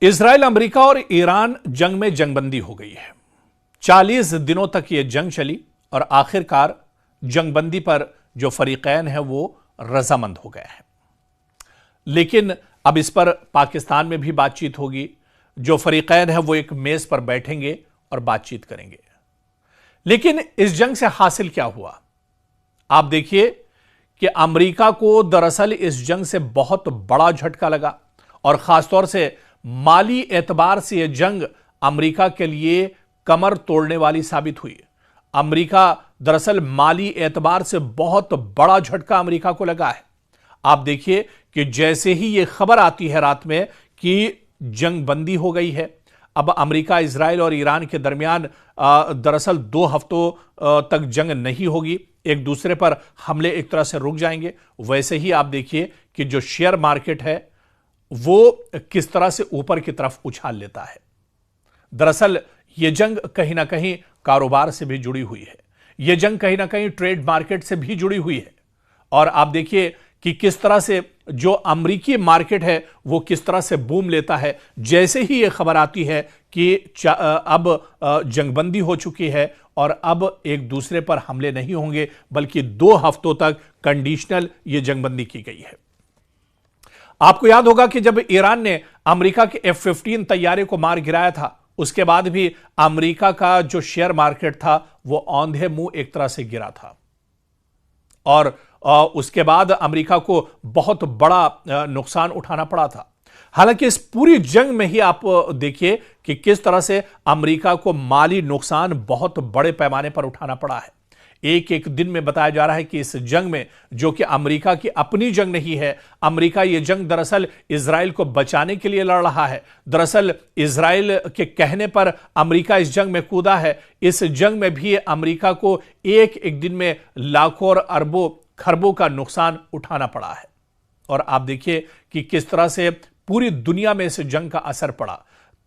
Israel, America और Iran जंग में जंगबंदी हो गई है। 40 दिनों तक यह जंग चली और आखिरकार जंगबंदी पर जो फरीकैन है वो रजामंद हो गए हैं। लेकिन अब इस पर पाकिस्तान में भी बातचीत होगी। जो फरीकैन है वो एक मेज पर बैठेंगे और बातचीत करेंगे। लेकिन इस जंग से हासिल क्या हुआ? आप देखिए कि अमेरिका को दरअसल इस जंग से बहुत बड़ा झटका लगा और खासतौर से माली एतबार से यह जंग अमेरिका के लिए कमर तोड़ने वाली साबित हुई। अमेरिका दरअसल माली एतबार से बहुत बड़ा झटका अमेरिका को लगा है। आप देखिए कि जैसे ही यह खबर आती है रात में कि जंग बंदी हो गई है, अब अमेरिका, इजराइल और ईरान के दरमियान दरअसल 2 हफ्तों तक जंग नहीं होगी, एक दूसरे पर हमले एक तरह से रुक जाएंगे। वैसे ही आप देखिए कि जो शेयर मार्केट है वो किस तरह से ऊपर की तरफ उछाल लेता है। दरअसल यह जंग कहीं ना कहीं कारोबार से भी जुड़ी हुई है, यह जंग कहीं ना कहीं ट्रेड मार्केट से भी जुड़ी हुई है। और आप देखिए कि किस तरह से जो अमेरिकी मार्केट है वो किस तरह से बूम लेता है जैसे ही यह खबर आती है कि अब जंगबंदी हो चुकी है और अब एक दूसरे पर हमले नहीं होंगे, बल्कि 2 हफ्तों तक कंडीशनल यह जंगबंदी की गई है। आपको याद होगा कि जब ईरान ने अमेरिका के F-15 तैयारे को मार गिराया था, उसके बाद भी अमेरिका का जो शेयर मार्केट था वो औंधे मुंह एक तरह से गिरा था और उसके बाद अमेरिका को बहुत बड़ा नुकसान उठाना पड़ा था। हालांकि इस पूरी जंग में ही आप देखिए कि किस तरह से अमेरिका को माली नुकसान बहुत बड़े पैमाने पर उठाना पड़ा है। एक एक दिन में बताया जा रहा है कि इस जंग में, जो कि अमेरिका की अपनी जंग नहीं है, अमेरिका ये जंग दरअसल इजराइल को बचाने के लिए लड़ रहा है। दरअसल इजराइल के कहने पर अमेरिका इस जंग में कूदा है। इस जंग में भी अमेरिका को एक एक दिन में लाखों और अरबों खरबों का नुकसान उठाना पड़ा है। और आप देखिए कि किस तरह से पूरी दुनिया में इस जंग का असर पड़ा।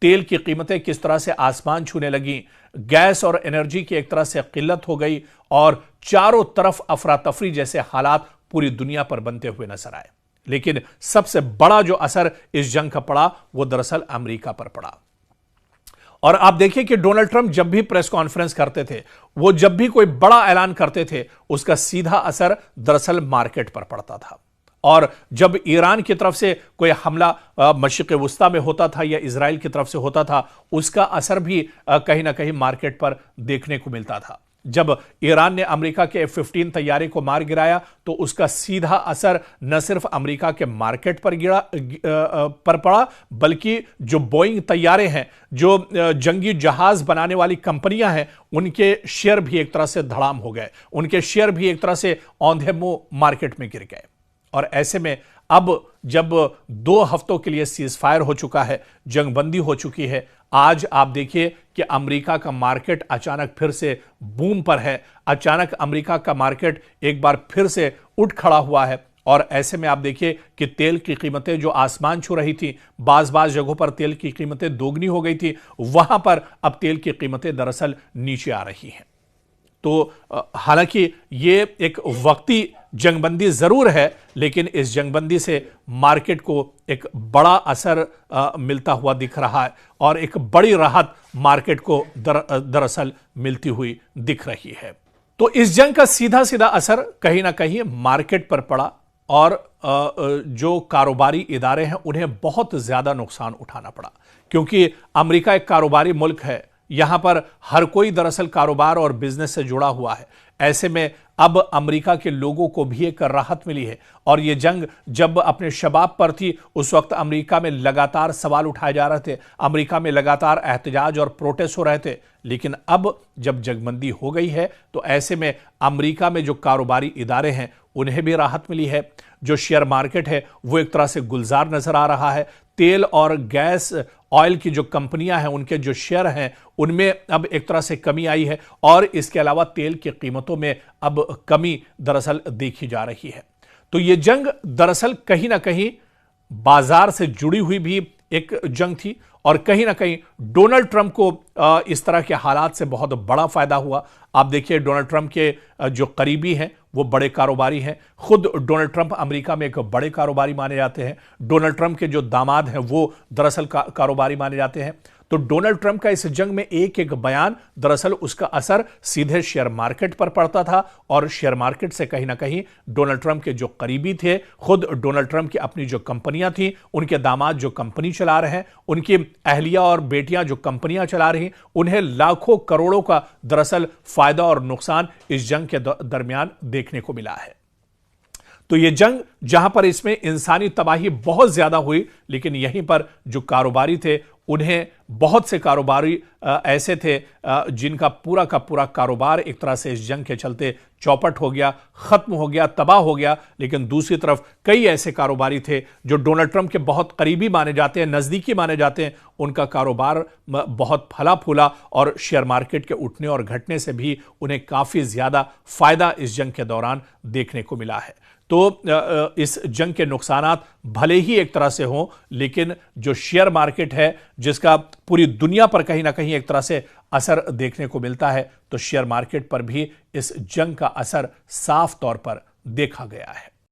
तेल की कीमतें किस तरह से आसमान छूने लगी, गैस और एनर्जी की एक तरह से किल्लत हो गई और चारों तरफ अफरा तफरी जैसे हालात पूरी दुनिया पर बनते हुए नजर आए। लेकिन सबसे बड़ा जो असर इस जंग का पड़ा वो दरअसल अमेरिका पर पड़ा। और आप देखिए कि डोनाल्ड ट्रंप जब भी प्रेस कॉन्फ्रेंस करते थे, वो जब भी कोई बड़ा ऐलान करते थे, उसका सीधा असर दरअसल मार्केट पर पड़ता था। और जब ईरान की तरफ से कोई हमला मशरिक़ वुस्ता में होता था या इजराइल की तरफ से होता था, उसका असर भी कहीं ना कहीं मार्केट पर देखने को मिलता था। जब ईरान ने अमेरिका के F-15 तैयारे को मार गिराया तो उसका सीधा असर न सिर्फ अमेरिका के मार्केट पर पड़ा, बल्कि जो बोइंग तैयारे हैं, जो जंगी जहाज बनाने वाली कंपनियां हैं, उनके शेयर भी एक तरह से धड़ाम हो गए, उनके शेयर भी एक तरह से औंधे मुंह मार्केट में गिर गए। और ऐसे में अब जब 2 हफ्तों के लिए सीज फायर हो चुका है, जंगबंदी हो चुकी है, आज आप देखिए कि अमेरिका का मार्केट अचानक फिर से बूम पर है। अचानक अमेरिका का मार्केट एक बार फिर से उठ खड़ा हुआ है। और ऐसे में आप देखिए कि तेल की कीमतें जो आसमान छू रही थी, बाज जगहों पर तेल की कीमतें दोगुनी हो गई थी, वहां पर अब तेल की कीमतें दरअसल नीचे आ रही हैं। तो हालांकि ये एक वक्ती जंगबंदी जरूर है, लेकिन इस जंगबंदी से मार्केट को एक बड़ा असर मिलता हुआ दिख रहा है और एक बड़ी राहत मार्केट को दरअसल मिलती हुई दिख रही है। तो इस जंग का सीधा सीधा असर कहीं ना कहीं मार्केट पर पड़ा और जो कारोबारी इदारे हैं उन्हें बहुत ज्यादा नुकसान उठाना पड़ा, क्योंकि अमेरिका एक कारोबारी मुल्क है। यहां पर हर कोई दरअसल कारोबार और बिजनेस से जुड़ा हुआ है। ऐसे में अब अमेरिका के लोगों को भी एक राहत मिली है। और यह जंग जब अपने शबाब पर थी, उस वक्त अमेरिका में लगातार सवाल उठाए जा रहे थे, अमेरिका में लगातार एहतजाज और प्रोटेस्ट हो रहे थे। लेकिन अब जब जंगबंदी हो गई है तो ऐसे में अमेरिका में जो कारोबारी इदारे हैं उन्हें भी राहत मिली है। जो शेयर मार्केट है वो एक तरह से गुलजार नजर आ रहा है। तेल और गैस ऑयल की जो कंपनियां हैं, उनके जो शेयर हैं, उनमें अब एक तरह से कमी आई है और इसके अलावा तेल की कीमतों में अब कमी दरअसल देखी जा रही है। तो यह जंग दरअसल कहीं ना कहीं बाजार से जुड़ी हुई भी एक जंग थी और कहीं ना कहीं डोनाल्ड ट्रंप को इस तरह के हालात से बहुत बड़ा फायदा हुआ। आप देखिए डोनाल्ड ट्रंप के जो करीबी हैं वो बड़े कारोबारी हैं। खुद डोनाल्ड ट्रंप अमेरिका में एक बड़े कारोबारी माने जाते हैं। डोनाल्ड ट्रंप के जो दामाद हैं वो दरअसल कारोबारी माने जाते हैं। तो डोनाल्ड ट्रंप का इस जंग में एक एक बयान दरअसल उसका असर सीधे शेयर मार्केट पर पड़ता था और शेयर मार्केट से कहीं ना कहीं डोनाल्ड ट्रंप के जो करीबी थे, खुद डोनाल्ड ट्रंप की अपनी जो कंपनियां थी, उनके दामाद जो कंपनी चला रहे हैं, उनकी अहलिया और बेटियां जो कंपनियां चला रही, उन्हें लाखों करोड़ों का दरअसल फायदा और नुकसान इस जंग के दरमियान देखने को मिला है। तो यह जंग जहां पर इसमें इंसानी तबाही बहुत ज्यादा हुई, लेकिन यहीं पर जो कारोबारी थे उन्हें बहुत से कारोबारी ऐसे थे जिनका पूरा का पूरा कारोबार एक तरह से इस जंग के चलते चौपट हो गया, खत्म हो गया, तबाह हो गया। लेकिन दूसरी तरफ कई ऐसे कारोबारी थे जो डोनाल्ड ट्रंप के बहुत करीबी माने जाते हैं, नजदीकी माने जाते हैं, उनका कारोबार बहुत फला फूला और शेयर मार्केट के उठने और घटने से भी उन्हें काफी ज्यादा फायदा इस जंग के दौरान देखने को मिला है। तो इस जंग के नुकसानात भले ही एक तरह से हों, लेकिन जो शेयर मार्केट है जिसका पूरी दुनिया पर कहीं ना कहीं एक तरह से असर देखने को मिलता है, तो शेयर मार्केट पर भी इस जंग का असर साफ तौर पर देखा गया है।